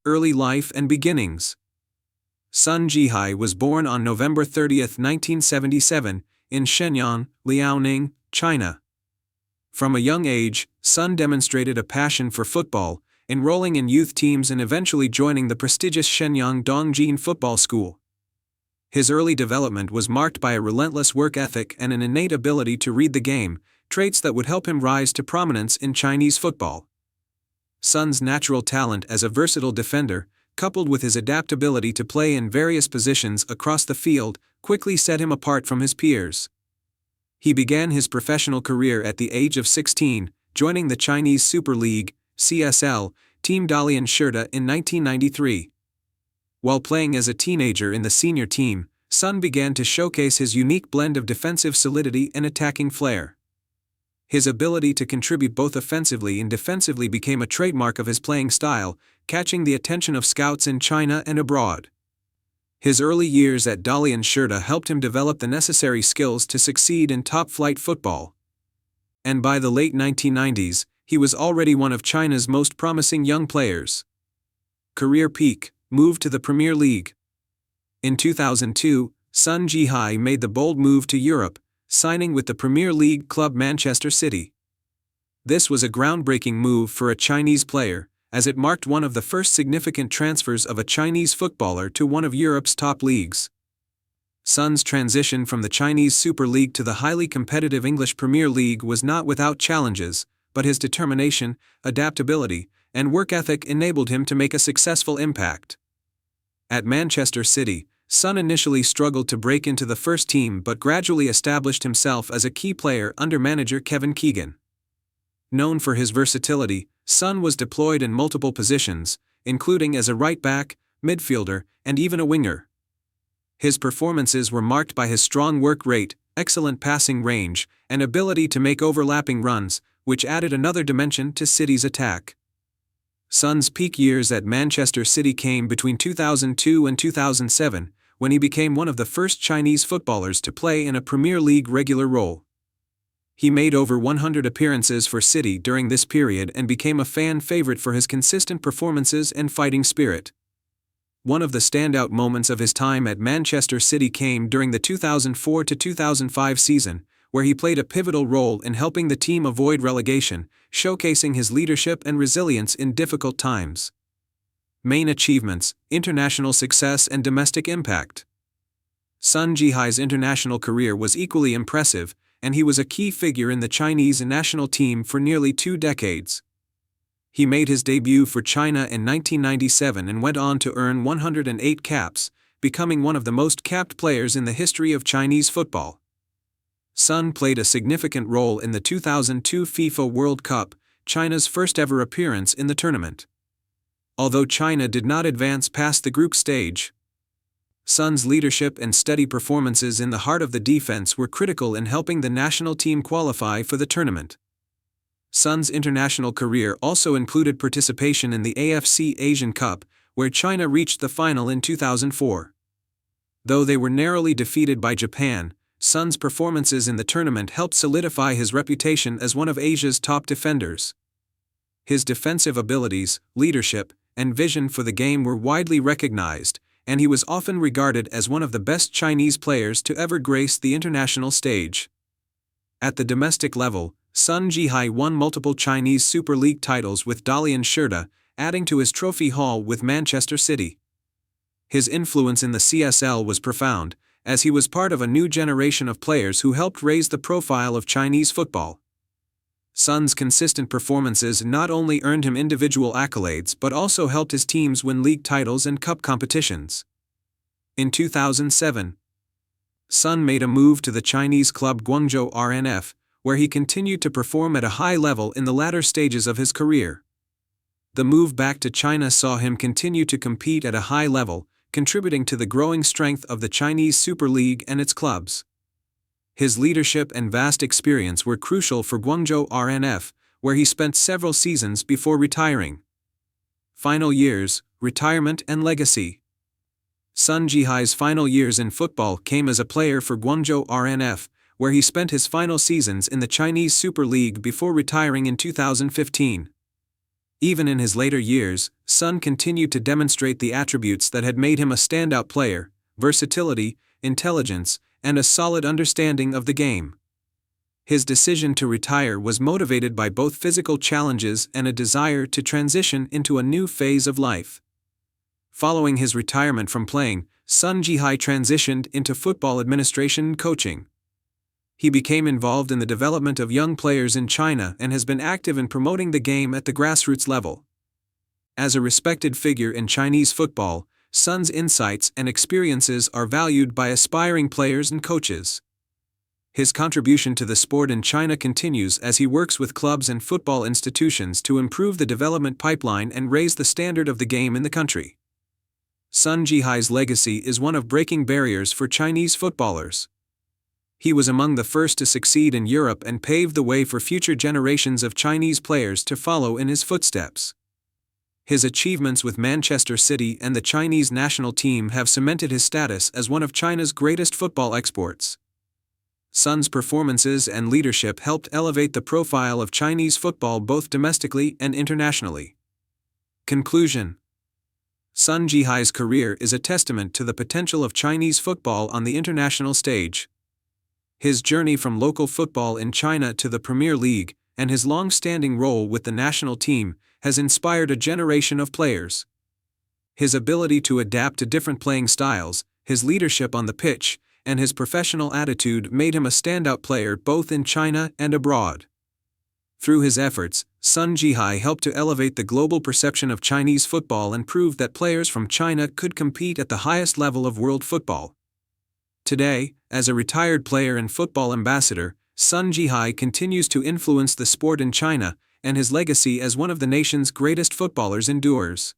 early life and beginnings. Sun Jihai was born on November 30, 1977, in Shenyang, Liaoning, China. From a young age, Sun demonstrated a passion for football, enrolling in youth teams and eventually joining the prestigious Shenyang Dongjin Football School. His early development was marked by a relentless work ethic and an innate ability to read the game, traits that would help him rise to prominence in Chinese football. Sun's natural talent as a versatile defender, coupled with his adaptability to play in various positions across the field, quickly set him apart from his peers. He began his professional career at the age of 16, joining the Chinese Super League (CSL) team Dalian Shirta in 1993. While playing as a teenager in the senior team, Sun began to showcase his unique blend of defensive solidity and attacking flair. His ability to contribute both offensively and defensively became a trademark of his playing style, catching the attention of scouts in China and abroad. His early years at Dalian Shirta helped him develop the necessary skills to succeed in top-flight football. And by the late 1990s, he was already one of China's most promising young players. Career peak, move to the Premier League. In 2002, Sun Jihai made the bold move to Europe, signing with the Premier League club Manchester City. This was a groundbreaking move for a Chinese player, as it marked one of the first significant transfers of a Chinese footballer to one of Europe's top leagues. Sun's transition from the Chinese Super League to the highly competitive English Premier League was not without challenges, but his determination, adaptability, and work ethic enabled him to make a successful impact. At Manchester City, Sun initially struggled to break into the first team but gradually established himself as a key player under manager Kevin Keegan. Known for his versatility, Sun was deployed in multiple positions, including as a right back, midfielder, and even a winger. His performances were marked by his strong work rate, excellent passing range, and ability to make overlapping runs, which added another dimension to City's attack. Sun's peak years at Manchester City came between 2002 and 2007, when he became one of the first Chinese footballers to play in a Premier League regular role. He made over 100 appearances for City during this period and became a fan favorite for his consistent performances and fighting spirit. One of the standout moments of his time at Manchester City came during the 2004-2005 season, where he played a pivotal role in helping the team avoid relegation, showcasing his leadership and resilience in difficult times. Main achievements, international success and domestic impact. Sun Jihai's international career was equally impressive, and he was a key figure in the Chinese national team for nearly 2 decades. He made his debut for China in 1997 and went on to earn 108 caps, becoming one of the most capped players in the history of Chinese football. Sun played a significant role in the 2002 FIFA World Cup, China's first-ever appearance in the tournament. Although China did not advance past the group stage, Sun's leadership and steady performances in the heart of the defense were critical in helping the national team qualify for the tournament. Sun's international career also included participation in the AFC Asian Cup, where China reached the final in 2004. Though they were narrowly defeated by Japan, Sun's performances in the tournament helped solidify his reputation as one of Asia's top defenders. His defensive abilities, leadership, and vision for the game were widely recognized, and he was often regarded as one of the best Chinese players to ever grace the international stage. At the domestic level, Sun Jihai won multiple Chinese Super League titles with Dalian Shirta, adding to his trophy haul with Manchester City. His influence in the CSL was profound, as he was part of a new generation of players who helped raise the profile of Chinese football. Sun's consistent performances not only earned him individual accolades but also helped his teams win league titles and cup competitions. In 2007, Sun made a move to the Chinese club Guangzhou RNF, where he continued to perform at a high level in the latter stages of his career. The move back to China saw him continue to compete at a high level, contributing to the growing strength of the Chinese Super League and its clubs. His leadership and vast experience were crucial for Guangzhou RNF, where he spent several seasons before retiring. Final years, retirement and legacy. Sun Jihai's final years in football came as a player for Guangzhou RNF, where he spent his final seasons in the Chinese Super League before retiring in 2015. Even in his later years, Sun continued to demonstrate the attributes that had made him a standout player: versatility, intelligence, and a solid understanding of the game. His decision to retire was motivated by both physical challenges and a desire to transition into a new phase of life. Following his retirement from playing, Sun Jihai transitioned into football administration and coaching. He became involved in the development of young players in China and has been active in promoting the game at the grassroots level. As a respected figure in Chinese football, Sun's insights and experiences are valued by aspiring players and coaches. His contribution to the sport in China continues as he works with clubs and football institutions to improve the development pipeline and raise the standard of the game in the country. Sun Jihai's legacy is one of breaking barriers for Chinese footballers. He was among the first to succeed in Europe and paved the way for future generations of Chinese players to follow in his footsteps. His achievements with Manchester City and the Chinese national team have cemented his status as one of China's greatest football exports. Sun's performances and leadership helped elevate the profile of Chinese football both domestically and internationally. Conclusion: Sun Jihai's career is a testament to the potential of Chinese football on the international stage. His journey from local football in China to the Premier League, and his long-standing role with the national team, has inspired a generation of players. His ability to adapt to different playing styles, his leadership on the pitch, and his professional attitude made him a standout player both in China and abroad. Through his efforts, Sun Jihai helped to elevate the global perception of Chinese football and proved that players from China could compete at the highest level of world football. Today, as a retired player and football ambassador, Sun Jihai continues to influence the sport in China, and his legacy as one of the nation's greatest footballers endures.